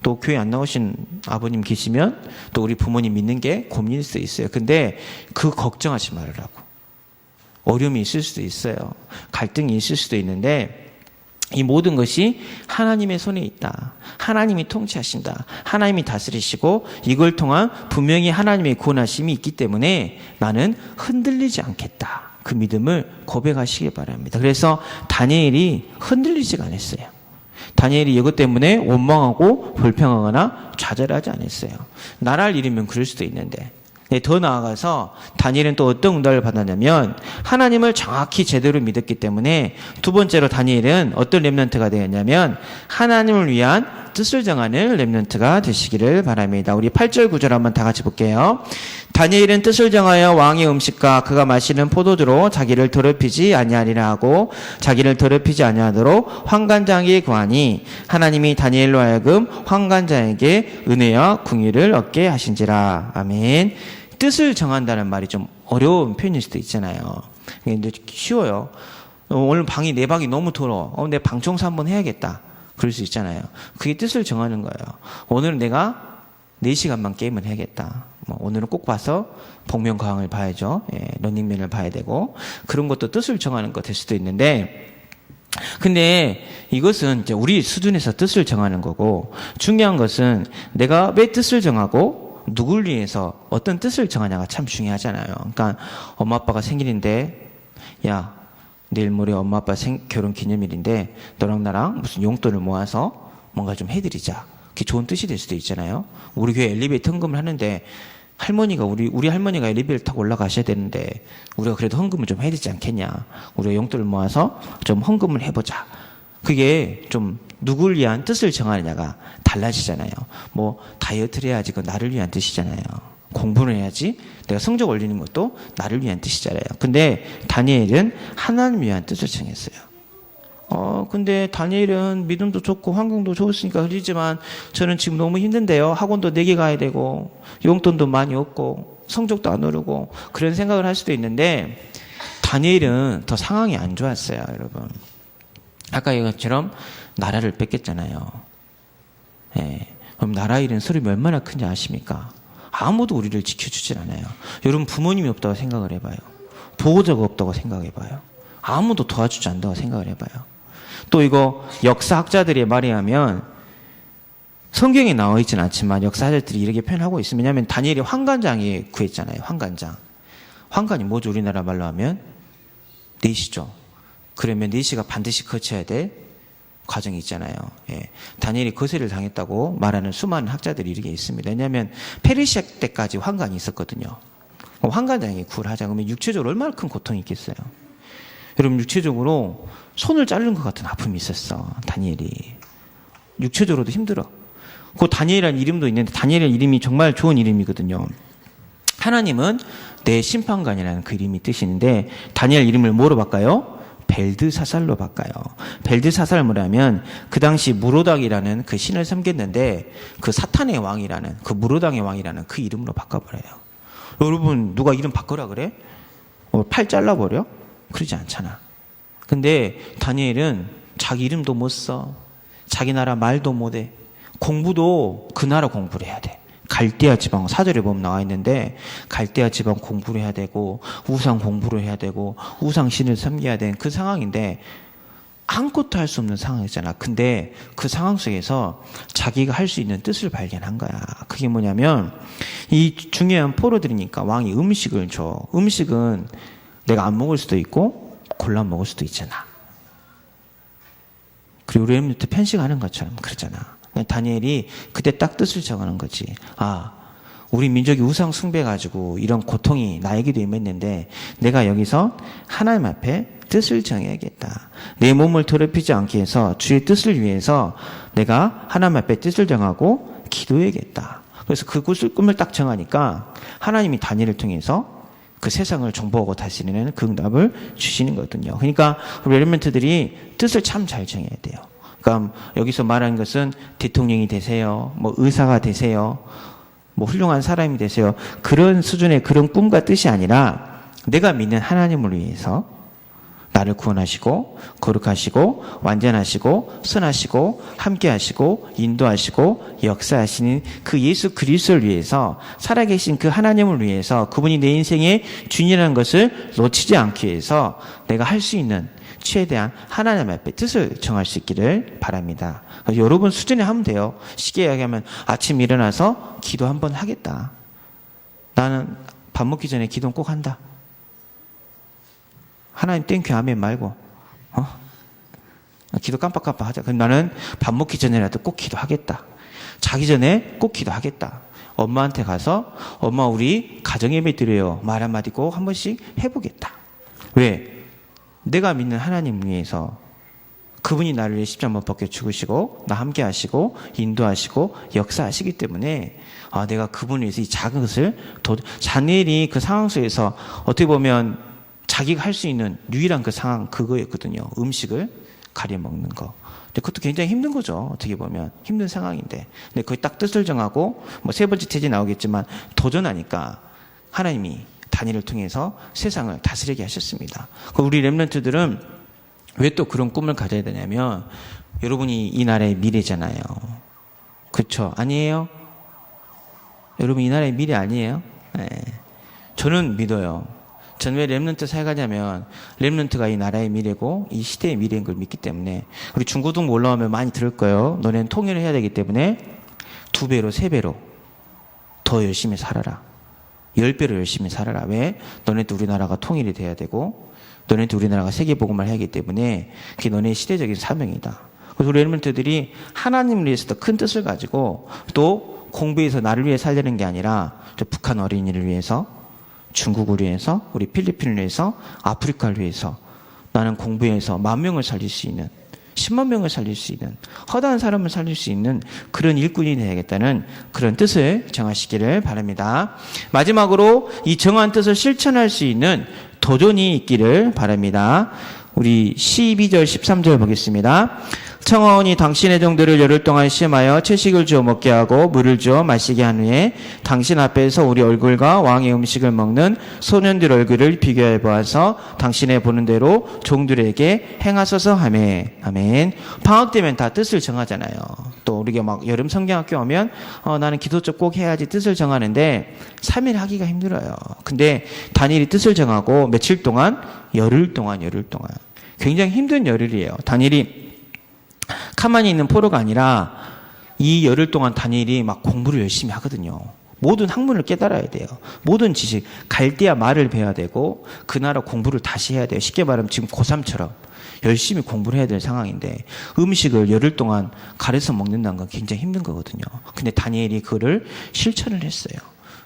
또 교회 안 나오신 아버님 계시면 또 우리 부모님 믿는 게 고민일 수도 있어요. 근데 그 걱정하지 말으라고. 어려움이 있을 수도 있어요. 갈등이 있을 수도 있는데 이 모든 것이 하나님의 손에 있다. 하나님이 통치하신다. 하나님이 다스리시고 이걸 통한 분명히 하나님의 구원하심이 있기 때문에 나는 흔들리지 않겠다. 그 믿음을 고백하시기 바랍니다. 그래서 다니엘이 흔들리지가 않았어요. 다니엘이 이것 때문에 원망하고 불평하거나 좌절하지 않았어요. 나라를 잃으면 그럴 수도 있는데 더 나아가서 다니엘은 또 어떤 응답을 받았냐면 하나님을 정확히 제대로 믿었기 때문에 두 번째로 다니엘은 어떤 렘넌트가 되었냐면 하나님을 위한 뜻을 정하는 렘넌트가 되시기를 바랍니다. 우리 8절 9절 한번 다 같이 볼게요. 다니엘은 뜻을 정하여 왕의 음식과 그가 마시는 포도주로 자기를 더럽히지 아니하리라 하고 자기를 더럽히지 아니하도록 환관장에게 구하니 하나님이 다니엘로 하여금 환관장에게 은혜와 궁유를 얻게 하신지라. 아멘. 뜻을 정한다는 말이 좀 어려운 표현일 수도 있잖아요. 근데 쉬워요. 오늘 내 방이 너무 더러워. 내 방 청소 한번 해야겠다. 그럴 수 있잖아요. 그게 뜻을 정하는 거예요. 오늘은 내가 4시간만 게임을 해야겠다. 오늘은 꼭 봐서 복면가왕을 봐야죠. 런닝맨을 봐야 되고 그런 것도 뜻을 정하는 것 될 수도 있는데 근데 이것은 이제 우리 수준에서 뜻을 정하는 거고 중요한 것은 내가 왜 뜻을 정하고 누굴 위해서 어떤 뜻을 정하냐가 참 중요하잖아요. 그러니까 엄마 아빠가 생일인데 야 내일 모레 엄마 아빠 결혼 기념일인데 너랑 나랑 무슨 용돈을 모아서 뭔가 좀 해드리자. 그게 좋은 뜻이 될 수도 있잖아요. 우리 교회 엘리베이터 헌금을 하는데 할머니가 우리 할머니가 엘리베이터 타고 올라가셔야 되는데 우리가 그래도 헌금을 좀 해야 되지 않겠냐. 우리가 용돈을 모아서 좀 헌금을 해보자. 그게 좀 누굴 위한 뜻을 정하느냐가 달라지잖아요. 다이어트를 해야지 그건 나를 위한 뜻이잖아요. 공부를 해야지 내가 성적 올리는 것도 나를 위한 뜻이잖아요. 근데 다니엘은 하나님을 위한 뜻을 정했어요. 근데 다니엘은 믿음도 좋고 환경도 좋으니까 그러지만 저는 지금 너무 힘든데요. 학원도 4개 가야 되고 용돈도 많이 없고 성적도 안 오르고 그런 생각을 할 수도 있는데 다니엘은 더 상황이 안 좋았어요, 여러분. 아까 이것처럼 나라를 뺏겼잖아요. 그럼 나라 잃은 소름이 얼마나 큰지 아십니까? 아무도 우리를 지켜주질 않아요. 여러분 부모님이 없다고 생각을 해봐요. 보호자가 없다고 생각해봐요. 아무도 도와주지 않는다고 생각을 해봐요. 또 이거 역사학자들의 말에 하면 성경에 나와 있지는 않지만 역사학자들이 이렇게 표현하고 있습니다. 왜냐하면 다니엘이 환관장에 구했잖아요. 환관장. 환관이 뭐죠? 우리나라 말로 하면 내시죠. 그러면 내시가 반드시 거쳐야 될 과정이 있잖아요. 다니엘이 거세를 당했다고 말하는 수많은 학자들이 이렇게 있습니다. 왜냐하면 페르시아 때까지 환관이 있었거든요. 환관장에 구를 하자 그러면 육체적으로 얼마나 큰 고통이 있겠어요. 여러분 육체적으로 손을 자르는 것 같은 아픔이 있었어. 다니엘이. 육체적으로도 힘들어. 그 다니엘이라는 이름도 있는데 다니엘이라는 이름이 정말 좋은 이름이거든요. 하나님은 내 심판관이라는 그 이름이 뜻인데 다니엘 이름을 뭐로 바꿔요? 벨드사살로 바꿔요. 벨드사살을 뭐냐면 그 당시 무로닥이라는 그 신을 섬겼는데 그 사탄의 왕이라는 그 무로닥의 왕이라는 그 이름으로 바꿔버려요. 여러분 누가 이름 바꾸라 그래? 팔 잘라버려? 그러지 않잖아. 근데 다니엘은 자기 이름도 못 써. 자기 나라 말도 못해. 공부도 그 나라 공부를 해야 돼. 갈대아 지방, 사절에 보면 나와 있는데 갈대아 지방 공부를 해야 되고 우상 공부를 해야 되고 우상 신을 섬겨야 되는 그 상황인데 아무것도 할 수 없는 상황이잖아. 근데 그 상황 속에서 자기가 할 수 있는 뜻을 발견한 거야. 그게 뭐냐면 이 중요한 포로들이니까 왕이 음식을 줘. 음식은 내가 안 먹을 수도 있고 골라 먹을 수도 있잖아. 그리고 우리 렘넌트 편식하는 것처럼 그러잖아. 다니엘이 그때 딱 뜻을 정하는 거지. 우리 민족이 우상 숭배해가지고 이런 고통이 나에게도 임했는데 내가 여기서 하나님 앞에 뜻을 정해야겠다. 내 몸을 더럽히지 않게 해서 주의 뜻을 위해서 내가 하나님 앞에 뜻을 정하고 기도해야겠다. 그래서 그 꿈을 딱 정하니까 하나님이 다니엘을 통해서 그 세상을 정복하고 다스리는 그 응답을 주시는 거거든요. 그러니까 우리 엘리멘트들이 뜻을 참 잘 정해야 돼요. 그러니까 여기서 말하는 것은 대통령이 되세요, 의사가 되세요, 훌륭한 사람이 되세요. 그런 수준의 그런 꿈과 뜻이 아니라 내가 믿는 하나님을 위해서 나를 구원하시고 거룩하시고 완전하시고 선하시고 함께하시고 인도하시고 역사하시는 그 예수 그리스도를 위해서 살아계신 그 하나님을 위해서 그분이 내 인생의 주인이라는 것을 놓치지 않기 위해서 내가 할 수 있는 최대한 하나님 앞에 뜻을 정할 수 있기를 바랍니다. 여러분 수준에 하면 돼요. 쉽게 이야기하면 아침 일어나서 기도 한번 하겠다. 나는 밥 먹기 전에 기도는 꼭 한다. 하나님 땡큐 아멘 말고 기도 깜빡깜빡 하자. 그럼 나는 밥 먹기 전에라도 꼭 기도하겠다. 자기 전에 꼭 기도하겠다. 엄마한테 가서 엄마 우리 가정예배 드려요. 말 한마디 꼭 한 번씩 해보겠다. 왜? 내가 믿는 하나님 위해서 그분이 나를 위해 십자가 못 박혀 죽으시고 나 함께 하시고 인도하시고 역사하시기 때문에 내가 그분을 위해서 이 작은 것을 다니엘이 그 상황 속에서 어떻게 보면 자기가 할 수 있는 유일한 그 상황 그거였거든요. 음식을 가려 먹는 거. 근데 그것도 굉장히 힘든 거죠. 어떻게 보면 힘든 상황인데. 근데 거기 딱 뜻을 정하고 뭐 세 번째 태지 나오겠지만 도전하니까 하나님이 다니엘을 통해서 세상을 다스리게 하셨습니다. 우리 렘넌트들은 왜 또 그런 꿈을 가져야 되냐면 여러분이 이 나라의 미래잖아요. 그렇죠? 아니에요? 여러분 이 나라의 미래 아니에요? 네. 저는 믿어요. 저는 왜 렘넌트 사역하냐면 렘넌트가 이 나라의 미래고 이 시대의 미래인 걸 믿기 때문에 우리 중고등 올라오면 많이 들을 거예요. 너네는 통일을 해야 되기 때문에 2배로 3배로 더 열심히 살아라. 10배로 열심히 살아라. 왜? 너네도 우리나라가 통일이 돼야 되고 너네도 우리나라가 세계복음을 해야 하기 때문에 그게 너네의 시대적인 사명이다. 그래서 우리 렘넌트들이 하나님을 위해서 더 큰 뜻을 가지고 또 공부해서 나를 위해 살려는 게 아니라 북한 어린이를 위해서 중국을 위해서 우리 필리핀을 위해서 아프리카를 위해서 나는 공부해서 10,000명을 살릴 수 있는 10만 명을 살릴 수 있는 허다한 사람을 살릴 수 있는 그런 일꾼이 되야겠다는 그런 뜻을 정하시기를 바랍니다. 마지막으로 이 정한 뜻을 실천할 수 있는 도전이 있기를 바랍니다. 우리 12절 13절 보겠습니다. 청하오니 당신의 종들을 열흘 동안 시험하여 채식을 주어 먹게 하고 물을 주어 마시게 한 후에 당신 앞에서 우리 얼굴과 왕의 음식을 먹는 소년들 얼굴을 비교해 보아서 당신의 보는 대로 종들에게 행하소서 하매. 아멘. 방학 되면 다 뜻을 정하잖아요. 또 우리가 막 여름 성경학교 오면 나는 기도쪽 꼭 해야지 뜻을 정하는데 3일 하기가 힘들어요. 근데 다니엘이 뜻을 정하고 며칠 동안 열흘 동안 굉장히 힘든 열흘이에요. 다니엘이 가만히 있는 포로가 아니라 이 열흘 동안 다니엘이 막 공부를 열심히 하거든요. 모든 학문을 깨달아야 돼요. 모든 지식, 갈대아 말을 배워야 되고 그 나라 공부를 다시 해야 돼요. 쉽게 말하면 지금 고3처럼 열심히 공부를 해야 될 상황인데 음식을 열흘 동안 가려서 먹는다는 건 굉장히 힘든 거거든요. 근데 다니엘이 그거를 실천을 했어요.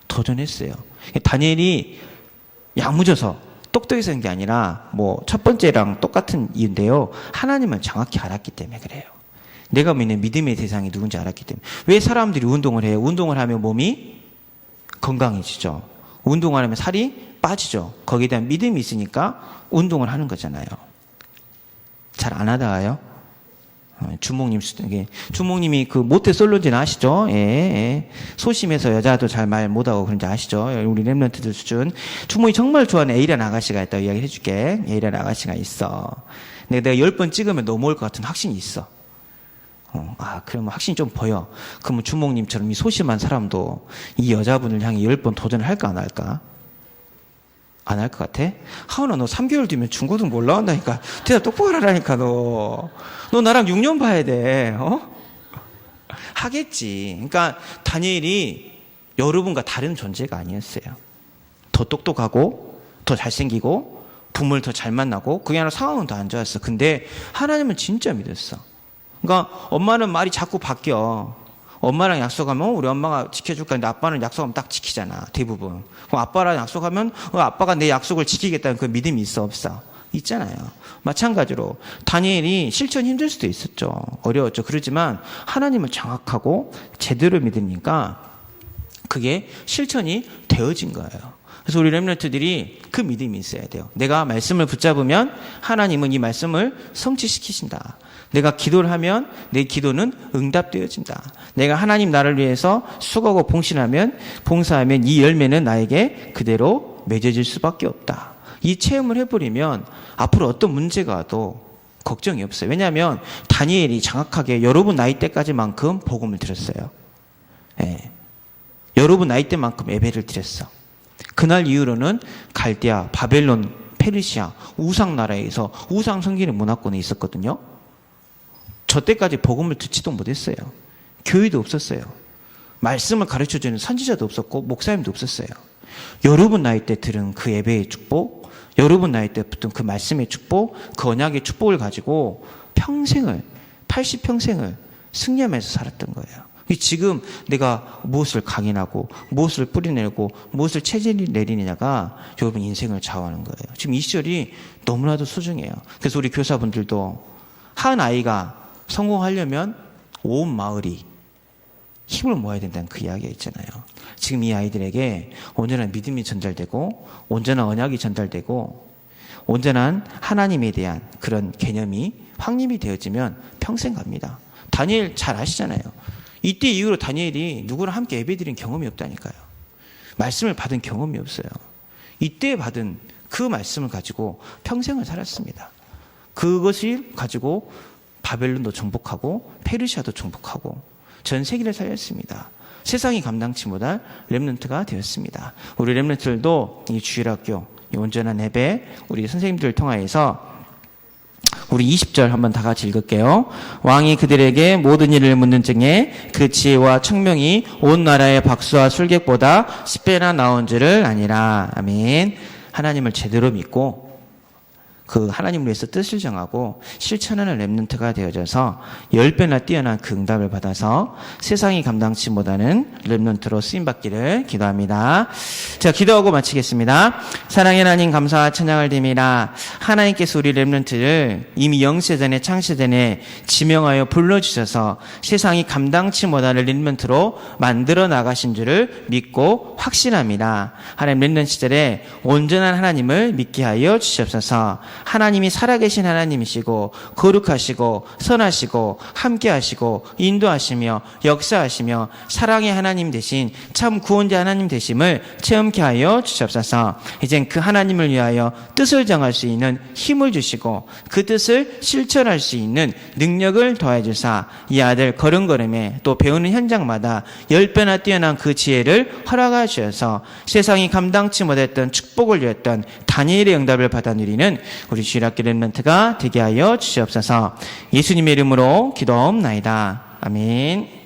도전했어요. 다니엘이 야무져서 똑똑해서 한 게 아니라 뭐 첫 번째랑 똑같은 이유인데요. 하나님을 정확히 알았기 때문에 그래요. 내가 믿는 믿음의 대상이 누군지 알았기 때문에. 왜 사람들이 운동을 해요? 운동을 하면 몸이 건강해지죠. 운동을 하면 살이 빠지죠. 거기에 대한 믿음이 있으니까 운동을 하는 거잖아요. 잘 안 하다가요. 주목님이 그 모태솔로인지는 아시죠? 예. 소심해서 여자도 잘 말 못하고 그런지 아시죠? 우리 렘넌트들 수준. 주목이 정말 좋아하는 에이란 아가씨가 있다고 이야기 해줄게. 에이란 아가씨가 있어. 내가 10번 찍으면 넘어올 것 같은 확신이 있어. 그러면 확신이 좀 보여. 그러면 주목님처럼 이 소심한 사람도 이 여자분을 향해 10번 도전을 할까 안 할까? 안 할 것 같아? 하은아, 너 3개월 뒤면 중고등 못 나온다니까. 대답 똑바로 하라니까, 너. 너 나랑 6년 봐야 돼, 하겠지. 그러니까, 다니엘이 여러분과 다른 존재가 아니었어요. 더 똑똑하고, 더 잘생기고, 부모를 더 잘 만나고, 그게 아니라 상황은 더 안 좋았어. 근데, 하나님은 진짜 믿었어. 그러니까, 엄마는 말이 자꾸 바뀌어. 엄마랑 약속하면 우리 엄마가 지켜줄까 했는데 아빠는 약속하면 딱 지키잖아. 대부분. 그럼 아빠랑 약속하면 아빠가 내 약속을 지키겠다는 그 믿음이 있어 없어? 있잖아요. 마찬가지로 다니엘이 실천이 힘들 수도 있었죠. 어려웠죠. 그렇지만 하나님을 정확하고 제대로 믿으니까 그게 실천이 되어진 거예요. 그래서 우리 렘넌트들이 그 믿음이 있어야 돼요. 내가 말씀을 붙잡으면 하나님은 이 말씀을 성취시키신다. 내가 기도를 하면 내 기도는 응답되어진다. 내가 하나님 나를 위해서 수고하고 봉사하면 이 열매는 나에게 그대로 맺어질 수밖에 없다. 이 체험을 해버리면 앞으로 어떤 문제가 와도 걱정이 없어요. 왜냐하면 다니엘이 정확하게 여러분 나이대까지만큼 복음을 들었어요. 예. 여러분 나이대만큼 예배를 드렸어. 그날 이후로는 갈대아, 바벨론, 페르시아, 우상나라에서 우상 섬기는 문화권에 있었거든요. 저 때까지 복음을 듣지도 못했어요. 교회도 없었어요. 말씀을 가르쳐주는 선지자도 없었고 목사님도 없었어요. 여러분 나이 때 들은 그 예배의 축복, 여러분 나이 때 붙은 그 말씀의 축복, 그 언약의 축복을 가지고 평생을 80평생을 승리하면서 살았던 거예요. 지금 내가 무엇을 강인하고 무엇을 뿌리내고 무엇을 체질이 내리느냐가 여러분 인생을 좌우하는 거예요. 지금 이 시절이 너무나도 소중해요. 그래서 우리 교사분들도 한 아이가 성공하려면 온 마을이 힘을 모아야 된다는 그 이야기가 있잖아요. 지금 이 아이들에게 온전한 믿음이 전달되고 온전한 언약이 전달되고 온전한 하나님에 대한 그런 개념이 확립이 되어지면 평생 갑니다. 다니엘 잘 아시잖아요. 이때 이후로 다니엘이 누구랑 함께 예배드린 경험이 없다니까요. 말씀을 받은 경험이 없어요. 이때 받은 그 말씀을 가지고 평생을 살았습니다. 그것을 가지고 바벨론도 정복하고 페르시아도 정복하고 전 세계를 살렸습니다. 세상이 감당치 못할 렘넌트가 되었습니다. 우리 렘넌트들도 이 주일학교, 이 온전한 예배, 우리 선생님들을 통하여서 우리 20절 한번 다 같이 읽을게요. 왕이 그들에게 모든 일을 묻는 중에 그 지혜와 청명이 온 나라의 박수와 술객보다 10배나 나온 줄을 아니라. 아멘. 하나님을 제대로 믿고 그 하나님을 위해서 뜻을 정하고 실천하는 렘넌트가 되어져서 10배나 뛰어난 그 응답을 받아서 세상이 감당치 못하는 렘넌트로 쓰임받기를 기도합니다. 자, 기도하고 마치겠습니다. 사랑의 하나님 감사와 찬양을 드립니다. 하나님께서 우리 렘넌트를 이미 영세전에 창세전에 지명하여 불러주셔서 세상이 감당치 못하는 렘넌트로 만들어 나가신 줄을 믿고 확신합니다. 하나님 렘넌트 시절에 온전한 하나님을 믿게 하여 주시옵소서. 하나님이 살아계신 하나님이시고 거룩하시고 선하시고 함께하시고 인도하시며 역사하시며 사랑의 하나님 되신 참 구원자 하나님 되심을 체험케 하여 주시옵소서. 이젠 그 하나님을 위하여 뜻을 정할 수 있는 힘을 주시고 그 뜻을 실천할 수 있는 능력을 더해 주사 이 아들 걸음걸음에 또 배우는 현장마다 10배나 뛰어난 그 지혜를 허락하여 주셔서 세상이 감당치 못했던 축복을 주었던 다니엘의 응답을 받아 누리는 우리 주일학교 렘넌트가 되게 하여 주시옵소서. 예수님의 이름으로 기도옵나이다. 아멘.